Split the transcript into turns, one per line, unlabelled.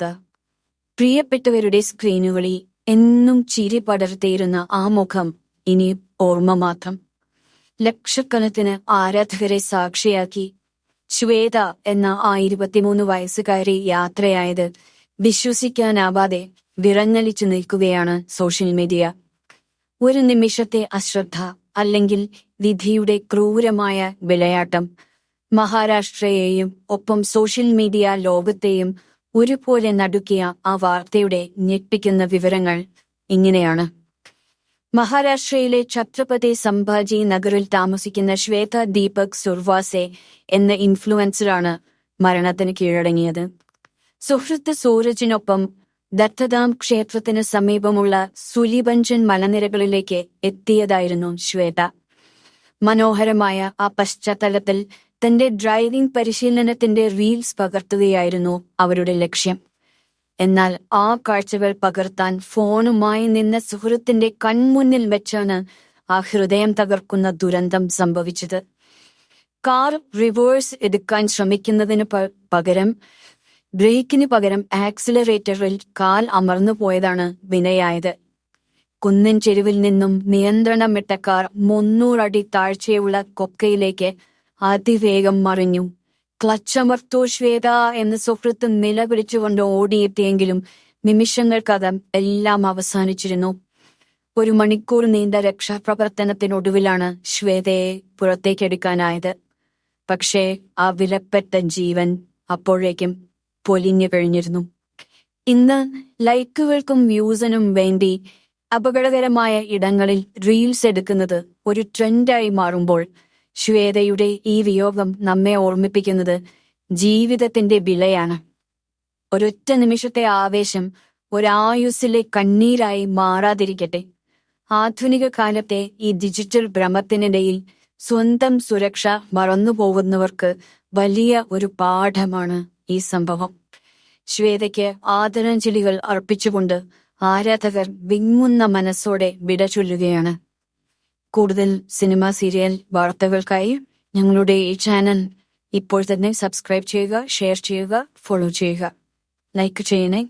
വാർത്ത. പ്രിയപ്പെട്ടവരുടെ സ്ക്രീനുകളിൽ എന്നും ചിരി പടർത്തിയിരുന്ന ആ മുഖം ഇനി ഓർമ്മ മാത്രം. ലക്ഷക്കണക്കിന് ആരാധകരെ സാക്ഷിയാക്കി ശ്വേത എന്ന ആ 23 വയസ്സുകാരി യാത്രയായത് വിശ്വസിക്കാനാവാതെ വിറങ്ങലിച്ചു നിൽക്കുകയാണ് സോഷ്യൽ മീഡിയ. ഒരു നിമിഷത്തെ അശ്രദ്ധ അല്ലെങ്കിൽ വിധിയുടെ ക്രൂരമായ വിളയാട്ടം മഹാരാഷ്ട്രയെയും ഒപ്പം സോഷ്യൽ മീഡിയ ലോകത്തെയും ഒരുപോലെ നടുക്കിയ ആ വാർത്തയുടെ ഞെട്ടിക്കുന്ന വിവരങ്ങൾ ഇങ്ങനെയാണ്. മഹാരാഷ്ട്രയിലെ ഛത്രപതി സംഭാജി നഗറിൽ താമസിക്കുന്ന ശ്വേത ദീപക് സുർവാസെ എന്ന ഇൻഫ്ലുവൻസറാണ് മരണത്തിന് കീഴടങ്ങിയത്. സുഹൃത്ത് സൂരജിനൊപ്പം ദത്തധാം ക്ഷേത്രത്തിന് സമീപമുള്ള സുലിബഞ്ചൻ മലനിരകളിലേക്ക് എത്തിയതായിരുന്നു ശ്വേത. മനോഹരമായ ആ പശ്ചാത്തലത്തിൽ തന്റെ ഡ്രൈവിംഗ് പരിശീലനത്തിന്റെ റീൽസ് പകർത്തുകയായിരുന്നു അവരുടെ ലക്ഷ്യം. എന്നാൽ ആ കാഴ്ചകൾ പകർത്താൻ ഫോണുമായി നിന്ന സുഹൃത്തിന്റെ കൺമുന്നിൽ വെച്ചാണ് ആ ഹൃദയം തകർക്കുന്ന ദുരന്തം സംഭവിച്ചത്. കാർ റിവേഴ്സ് എടുക്കാൻ ശ്രമിക്കുന്നതിന് പകരം ബ്രേക്കിന് പകരം ആക്സിലറേറ്ററിൽ കാൽ അമർന്നു പോയതാണ് വിനയായത്. കുന്നിൻ ചെരുവിൽ നിന്നും നിയന്ത്രണം വിട്ട കാർ 300 അടി താഴ്ചയുള്ള കൊക്കയിലേക്ക് അതിവേഗം മറിഞ്ഞു. ക്ലച്ചമർത്തോ ശ്വേത എന്ന് സുഹൃത്ത് നിലവിളിച്ചുകൊണ്ട് ഓടിയെത്തിയെങ്കിലും നിമിഷങ്ങൾക്കകം എല്ലാം അവസാനിച്ചിരുന്നു. 1 മണിക്കൂർ നീണ്ട രക്ഷാപ്രവർത്തനത്തിനൊടുവിലാണ് ശ്വേതയെ പുറത്തേക്കെടുക്കാനായത്. പക്ഷേ ആ വിലപ്പെട്ട ജീവൻ അപ്പോഴേക്കും പൊലിഞ്ഞു കഴിഞ്ഞിരുന്നു. ഇന്ന് ലൈക്കുകൾക്കും വ്യൂസിനും വേണ്ടി അപകടകരമായ ഇടങ്ങളിൽ റീൽസ് എടുക്കുന്നത് ഒരു ട്രെൻഡായി മാറുമ്പോൾ ശ്വേതയുടെ ഈ വിയോഗം നമ്മെ ഓർമ്മിപ്പിക്കുന്നത് ജീവിതത്തിന്റെ വിലയാണ്. ഒരൊറ്റ നിമിഷത്തെ ആവേശം ഒരായുസ്സിലെ കണ്ണീരായി മാറാതിരിക്കട്ടെ. ആധുനിക കാലത്തെ ഈ ഡിജിറ്റൽ ഭ്രമത്തിനിടയിൽ സ്വന്തം സുരക്ഷ മറന്നുപോകുന്നവർക്ക് വലിയ ഒരു പാഠമാണ് ഈ സംഭവം. ശ്വേതയ്ക്ക് ആദരാഞ്ജലികൾ അർപ്പിച്ചുകൊണ്ട് ആരാധകർ വിങ്ങുന്ന മനസ്സോടെ വിട ചൊല്ലുകയാണ്. കൂടുതൽ സിനിമ സീരിയൽ വാർത്തകൾക്കായി ഞങ്ങളുടെ ഈ ചാനൽ ഇപ്പോൾ തന്നെ സബ്സ്ക്രൈബ് ചെയ്യുക, ഷെയർ ചെയ്യുക, ഫോളോ ചെയ്യുക, ലൈക്ക് ചെയ്യണേ.